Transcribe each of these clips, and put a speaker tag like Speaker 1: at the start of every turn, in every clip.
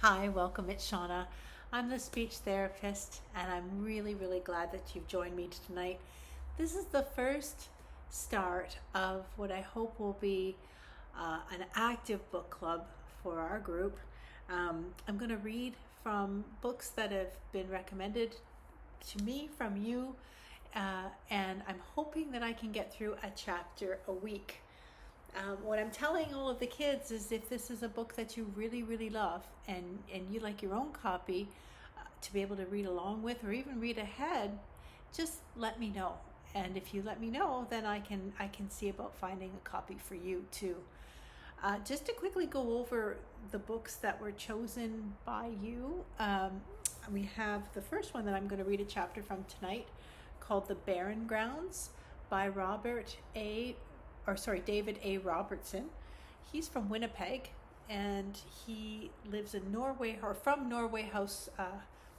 Speaker 1: Hi, welcome. It's Shonna. I'm the speech therapist, and I'm really glad that you've joined me tonight. This is the first start of what I hope will be an active book club for our group. I'm going to read from books that have been recommended to me from you, and I'm hoping that I can get through a chapter a week. What I'm telling all of the kids is if this is a book that you really love and you like your own copy to be able to read along with or even read ahead, just let me know. And if you let me know, then I can see about finding a copy for you too. Just to quickly go over the books that were chosen by you, we have the first one that I'm going to read a chapter from tonight called The Barren Grounds by David A. Robertson. He's from Winnepeg, and he lives in Norway, or from Norway House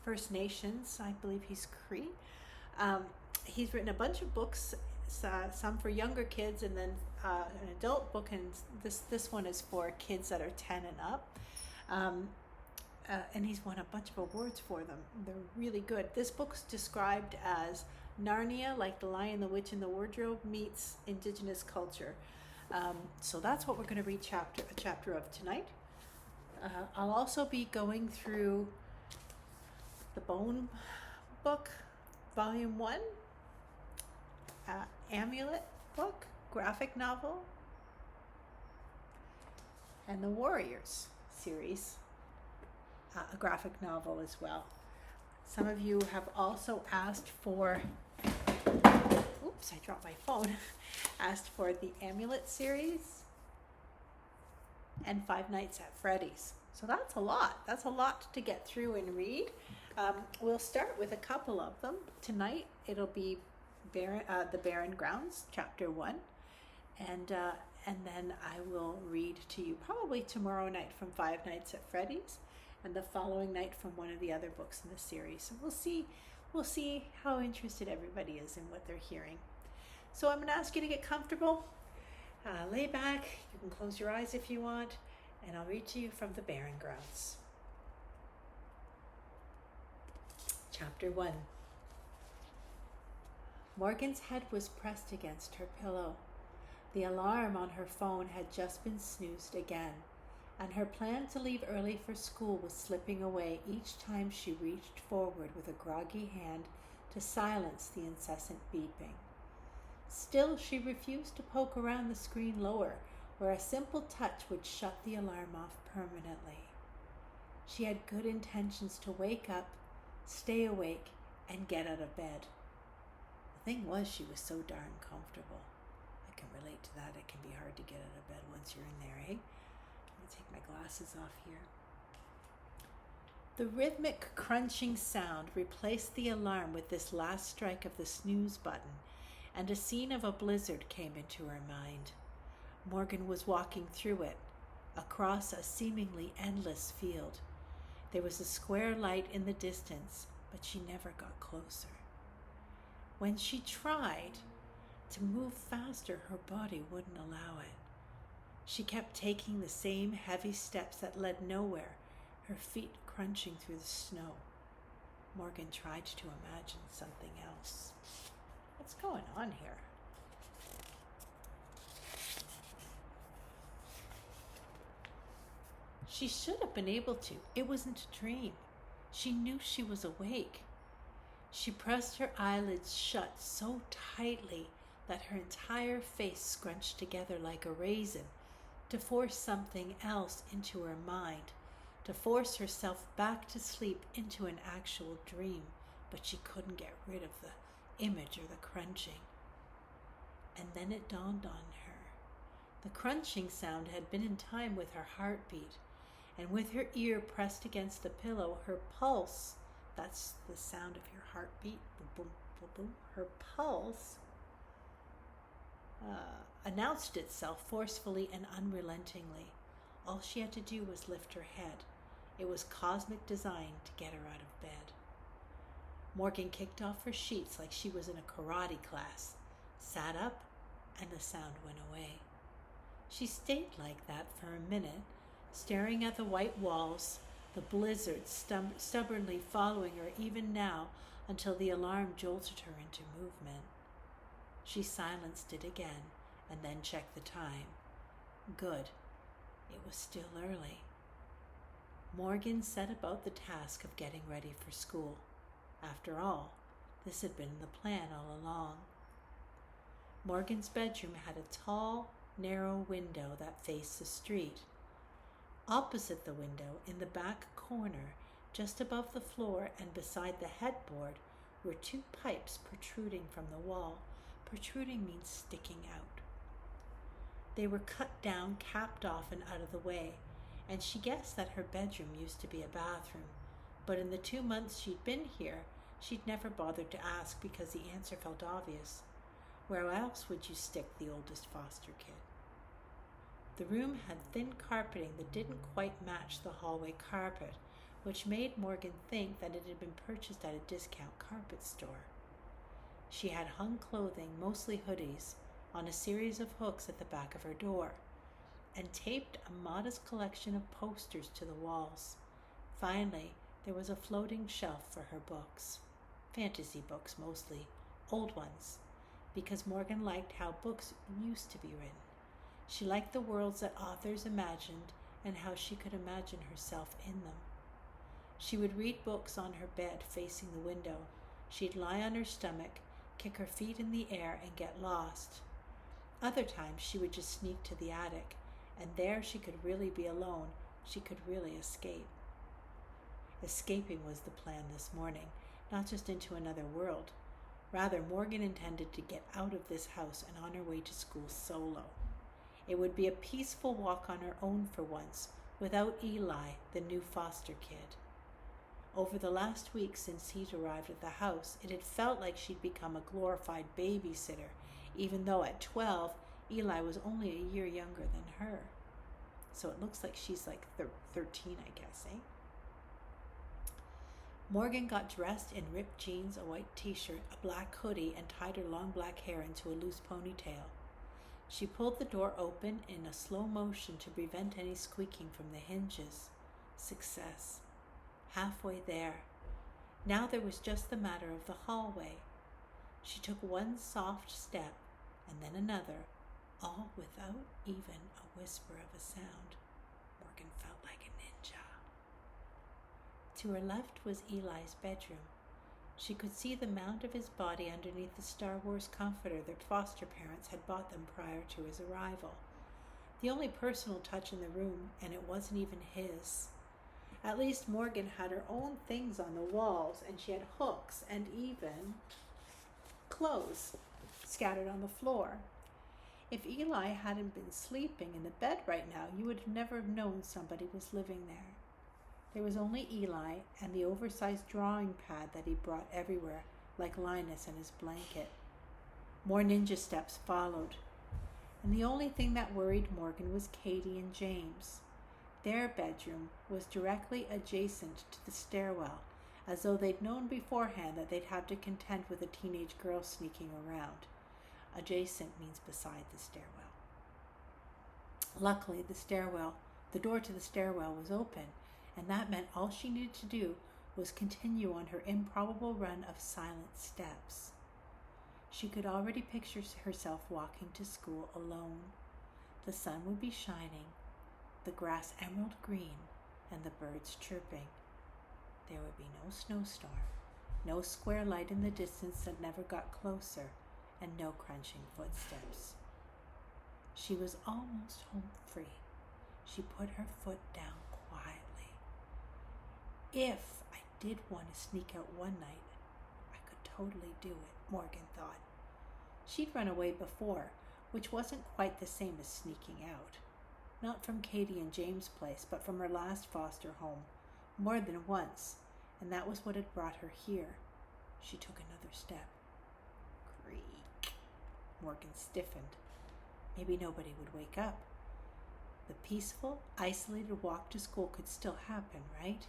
Speaker 1: First Nations. I believe he's Cree. He's written a bunch of books, some for younger kids, and then an adult book, and this one is for kids that are 10 and up. And he's won a bunch of awards for them. They're really good. This book's described as Narnia, like The Lion, the Witch, and the Wardrobe, meets indigenous culture. So that's what we're going to read a chapter of tonight. I'll also be going through the Bone book, Volume 1, Amulet book, graphic novel, and the Warriors series, a graphic novel as well. Some of you have also asked for, oops, I dropped my phone, asked for the Amulet series and Five Nights at Freddie's. So that's a lot to get through and read. We'll start with a couple of them. Tonight it'll be The Barren Grounds, Chapter 1, and then I will read to you probably tomorrow night from Five Nights at Freddie's, and the following night from one of the other books in the series. So we'll see how interested everybody is in what they're hearing. So I'm going to ask you to get comfortable, lay back. You can close your eyes if you want, and I'll read to you from The Barren Grounds. Chapter 1. Morgan's head was pressed against her pillow. The alarm on her phone had just been snoozed again, and her plan to leave early for school was slipping away each time she reached forward with a groggy hand to silence the incessant beeping. Still, she refused to poke around the screen lower, where a simple touch would shut the alarm off permanently. She had good intentions to wake up, stay awake, and get out of bed. The thing was, she was so darn comfortable. I can relate to that. It can be hard to get out of bed once you're in there, eh? Take my glasses off here. The rhythmic crunching sound replaced the alarm with this last strike of the snooze button, and a scene of a blizzard came into her mind. Morgan was walking through it, across a seemingly endless field. There was a square light in the distance, but she never got closer. When she tried to move faster, her body wouldn't allow it. She kept taking the same heavy steps that led nowhere, her feet crunching through the snow. Morgan tried to imagine something else. What's going on here? She should have been able to. It wasn't a dream. She knew she was awake. She pressed her eyelids shut so tightly that her entire face scrunched together like a raisin, to force something else into her mind, to force herself back to sleep into an actual dream, but she couldn't get rid of the image or the crunching. And then it dawned on her. The crunching sound had been in time with her heartbeat, and with her ear pressed against the pillow, her pulse, that's the sound of your heartbeat, boom, boom, boom, boom, her pulse announced itself forcefully and unrelentingly. All she had to do was lift her head. It was cosmic design to get her out of bed. Morgan kicked off her sheets like she was in a karate class, sat up, and the sound went away. She stayed like that for a minute, staring at the white walls, the blizzard stubbornly following her even now until the alarm jolted her into movement. She silenced it again and then checked the time. Good. It was still early. Morgan set about the task of getting ready for school. After all, this had been the plan all along. Morgan's bedroom had a tall, narrow window that faced the street. Opposite the window, in the back corner, just above the floor and beside the headboard, were two pipes protruding from the wall. Protruding means sticking out. They were cut down, capped off, and out of the way, and she guessed that her bedroom used to be a bathroom, but in the 2 months she'd been here, she'd never bothered to ask because the answer felt obvious. Where else would you stick the oldest foster kid? The room had thin carpeting that didn't quite match the hallway carpet, which made Morgan think that it had been purchased at a discount carpet store. She had hung clothing, mostly hoodies, on a series of hooks at the back of her door, and taped a modest collection of posters to the walls. Finally, there was a floating shelf for her books. Fantasy books, mostly. Old ones, because Morgan liked how books used to be written. She liked the worlds that authors imagined and how she could imagine herself in them. She would read books on her bed facing the window. She'd lie on her stomach, kick her feet in the air, and get lost. Other times she would just sneak to the attic, and there she could really be alone. She could really escape. Escaping was the plan this morning, not just into another world. Rather, Morgan intended to get out of this house and on her way to school solo. It would be a peaceful walk on her own for once, without Eli, the new foster kid. Over the last week since he'd arrived at the house, it had felt like she'd become a glorified babysitter, even though at 12, Eli was only a year younger than her. So it looks like she's like 13, I guess, eh? Morgan got dressed in ripped jeans, a white t-shirt, a black hoodie, and tied her long black hair into a loose ponytail. She pulled the door open in a slow motion to prevent any squeaking from the hinges. Success. Halfway there. Now there was just the matter of the hallway. She took one soft step, and then another, all without even a whisper of a sound. Morgan felt like a ninja. To her left was Eli's bedroom. She could see the mound of his body underneath the Star Wars comforter that foster parents had bought them prior to his arrival. The only personal touch in the room, and it wasn't even his. At least Morgan had her own things on the walls, and she had hooks and even clothes scattered on the floor. If Eli hadn't been sleeping in the bed right now, you would have never known somebody was living there. There was only Eli and the oversized drawing pad that he brought everywhere, like Linus and his blanket. More ninja steps followed, and the only thing that worried Morgan was Katie and James. Their bedroom was directly adjacent to the stairwell, as though they'd known beforehand that they'd have to contend with a teenage girl sneaking around. Adjacent means beside the stairwell. Luckily, the door to the stairwell was open, and that meant all she needed to do was continue on her improbable run of silent steps. She could already picture herself walking to school alone. The sun would be shining, the grass emerald green, and the birds chirping. There would be no snowstorm, no square light in the distance that never got closer, and no crunching footsteps. She was almost home free. She put her foot down quietly. If I did want to sneak out one night, I could totally do it, Morgan thought. She'd run away before, which wasn't quite the same as sneaking out. Not from Katie and James' place, but from her last foster home, more than once, and that was what had brought her here. She took another step. Creak. Morgan stiffened. Maybe nobody would wake up. The peaceful, isolated walk to school could still happen, right?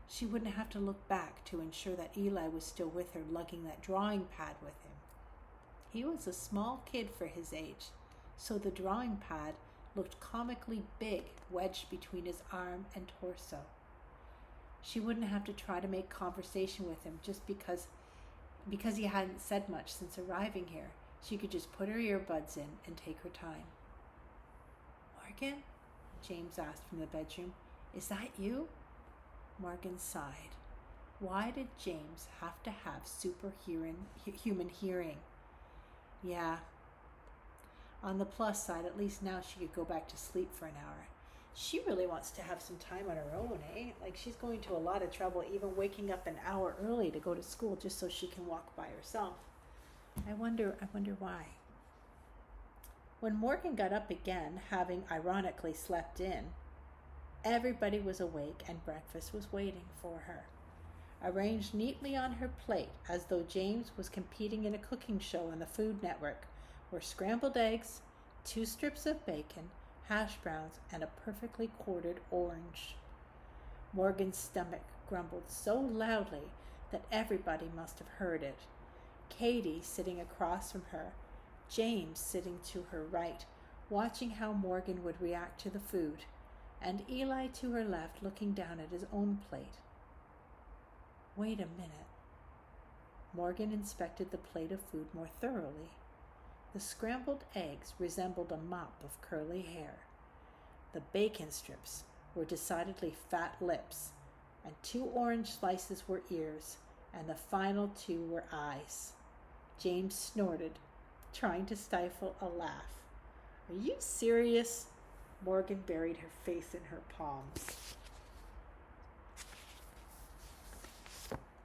Speaker 1: She wouldn't have to look back to ensure that Eli was still with her, lugging that drawing pad with him. He was a small kid for his age, so the drawing pad looked comically big, wedged between his arm and torso. She wouldn't have to try to make conversation with him just because he hadn't said much since arriving here. She could just put her earbuds in and take her time. "Morgan?" James asked from the bedroom. "Is that you?" Morgan sighed. Why did James have to have human hearing? Yeah. On the plus side, at least now she could go back to sleep for an hour. She really wants to have some time on her own, eh? Like, she's going to a lot of trouble even waking up an hour early to go to school just so she can walk by herself. I wonder why. When Morgan got up again, having ironically slept in, everybody was awake and breakfast was waiting for her. Arranged neatly on her plate as though James was competing in a cooking show on the Food Network were scrambled eggs, 2 strips of bacon, hash browns, and a perfectly quartered orange. Morgan's stomach grumbled so loudly that everybody must have heard it. Katie sitting across from her, James sitting to her right, watching how Morgan would react to the food, and Eli to her left looking down at his own plate. Wait a minute. Morgan inspected the plate of food more thoroughly. The scrambled eggs resembled a mop of curly hair. The bacon strips were decidedly fat lips, and 2 orange slices were ears, and the final 2 were eyes. James snorted, trying to stifle a laugh. Are you serious? Morgan buried her face in her palms.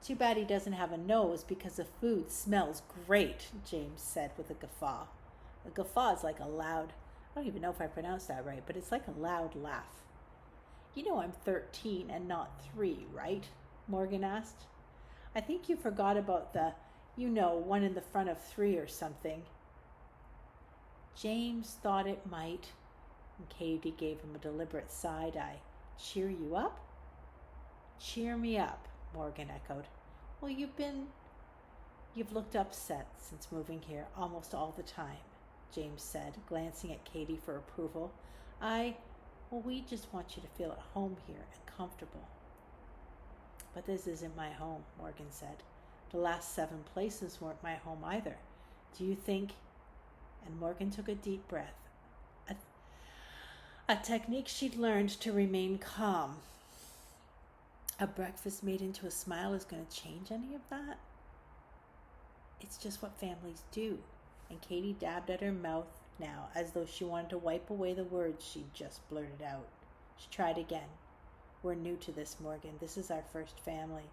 Speaker 1: Too bad he doesn't have a nose because the food smells great, James said with a guffaw. A guffaw is like a loud, I don't even know if I pronounced that right, but it's like a loud laugh. You know I'm 13 and not 3, right? Morgan asked. I think you forgot about the, one in the front of 3 or something. James thought it might, and Katie gave him a deliberate side eye. Cheer you up? Cheer me up, Morgan echoed. Well, you've looked upset since moving here almost all the time, James said, glancing at Katie for approval. We just want you to feel at home here and comfortable. But this isn't my home, Morgan said. The last 7 places weren't my home either. Do you think... And Morgan took a deep breath. A technique she'd learned to remain calm. A breakfast made into a smile is going to change any of that? It's just what families do. And Katie dabbed at her mouth now, as though she wanted to wipe away the words she'd just blurted out. She tried again. We're new to this, Morgan. This is our first family.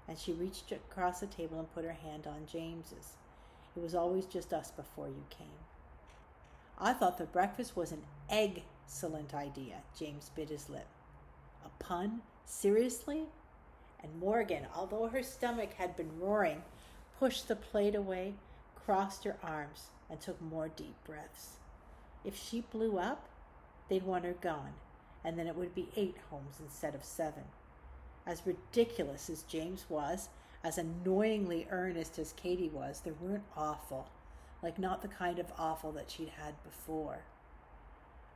Speaker 1: And she reached across the table and put her hand on James's. It was always just us before you came. I thought the breakfast was an excellent idea, James bit his lip. A pun? Seriously? And Morgan, although her stomach had been roaring, pushed the plate away, crossed her arms, and took more deep breaths. If she blew up, they'd want her gone, and then it would be 8 homes instead of 7. As ridiculous as James was, as annoyingly earnest as Katie was, they weren't awful, like not the kind of awful that she'd had before.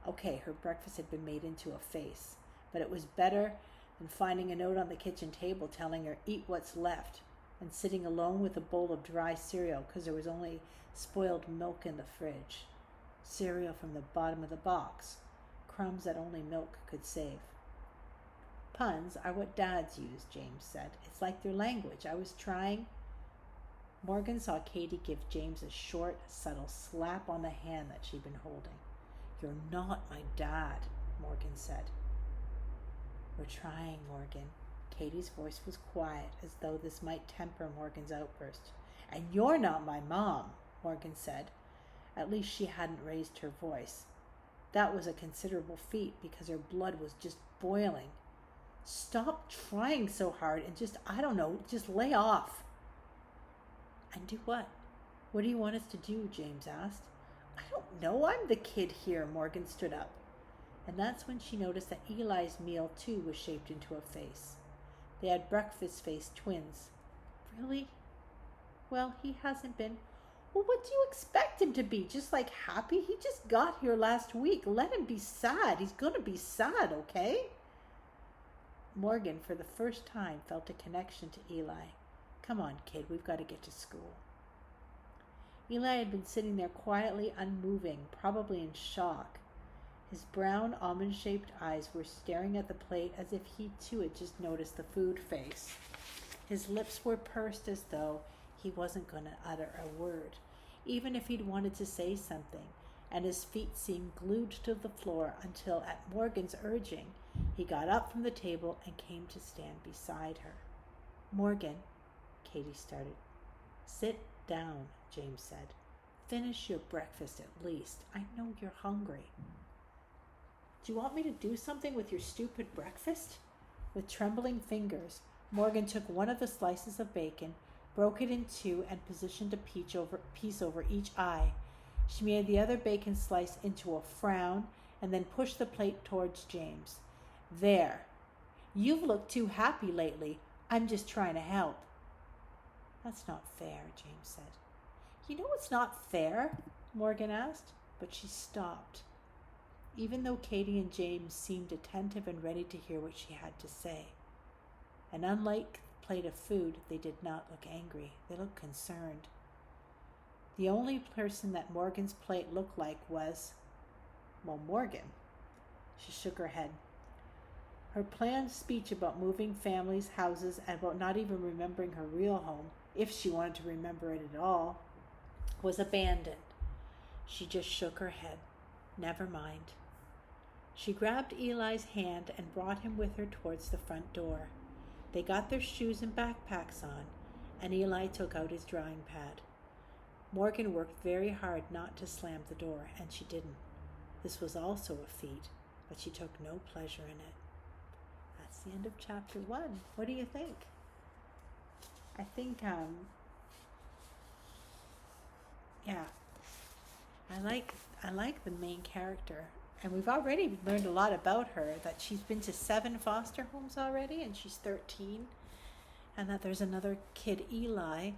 Speaker 1: Okay, her breakfast had been made into a face, but it was better than finding a note on the kitchen table telling her, eat what's left, and sitting alone with a bowl of dry cereal because there was only spoiled milk in the fridge. Cereal from the bottom of the box, crumbs that only milk could save. Puns are what dads use, James said. It's like their language. I was trying. Morgan saw Katie give James a short, subtle slap on the hand that she'd been holding. You're not my dad, Morgan said. We're trying, Morgan. Katie's voice was quiet, as though this might temper Morgan's outburst. And you're not my mom, Morgan said. At least she hadn't raised her voice. That was a considerable feat because her blood was just boiling. Stop trying so hard and just lay off. And do what? What do you want us to do? James asked. I don't know. I'm the kid here. Morgan stood up. And that's when she noticed that Eli's meal, too, was shaped into a face. They had breakfast-faced twins. Really? Well, he hasn't been. Well, what do you expect him to be? Just like happy? He just got here last week. Let him be sad. He's going to be sad, okay? Morgan, for the first time, felt a connection to Eli. Come on, kid, we've got to get to school. Eli had been sitting there quietly unmoving, probably in shock. His brown, almond-shaped eyes were staring at the plate as if he too had just noticed the food face. His lips were pursed as though he wasn't going to utter a word, even if he'd wanted to say something, and his feet seemed glued to the floor until, at Morgan's urging, he got up from the table and came to stand beside her. Morgan, Katie started. Sit down, James said. Finish your breakfast at least. I know you're hungry. Do you want me to do something with your stupid breakfast? With trembling fingers, Morgan took one of the slices of bacon, broke it in two, and positioned a piece over each eye. She made the other bacon slice into a frown and then pushed the plate towards James. There. You've looked too happy lately. I'm just trying to help. That's not fair, James said. You know it's not fair? Morgan asked, but she stopped. Even though Katie and James seemed attentive and ready to hear what she had to say. And unlike the plate of food, they did not look angry. They looked concerned. The only person that Morgan's plate looked like was, Morgan. She shook her head. Her planned speech about moving families, houses, and about not even remembering her real home, if she wanted to remember it at all, was abandoned. She just shook her head. Never mind. She grabbed Eli's hand and brought him with her towards the front door. They got their shoes and backpacks on, and Eli took out his drawing pad. Morgan worked very hard not to slam the door, and she didn't. This was also a feat, but she took no pleasure in it. That's the end of chapter 1. What do you think? I think, I like the main character. And we've already learned a lot about her, that she's been to 7 foster homes already, and she's 13. And that there's another kid, Eli,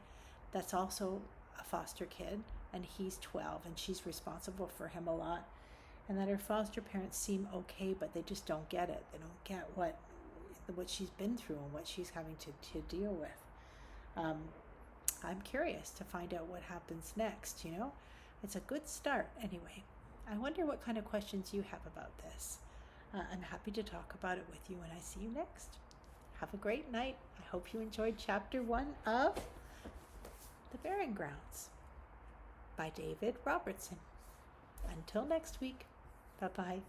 Speaker 1: that's also a foster kid, and he's 12, and she's responsible for him a lot. And that her foster parents seem okay, but they just don't get it. They don't get what she's been through and what she's having to deal with. I'm curious to find out what happens next, you know? It's a good start anyway. I wonder what kind of questions you have about this. I'm happy to talk about it with you when I see you next. Have a great night. I hope you enjoyed chapter 1 of The Barren Grounds by David Robertson. Until next week, bye-bye.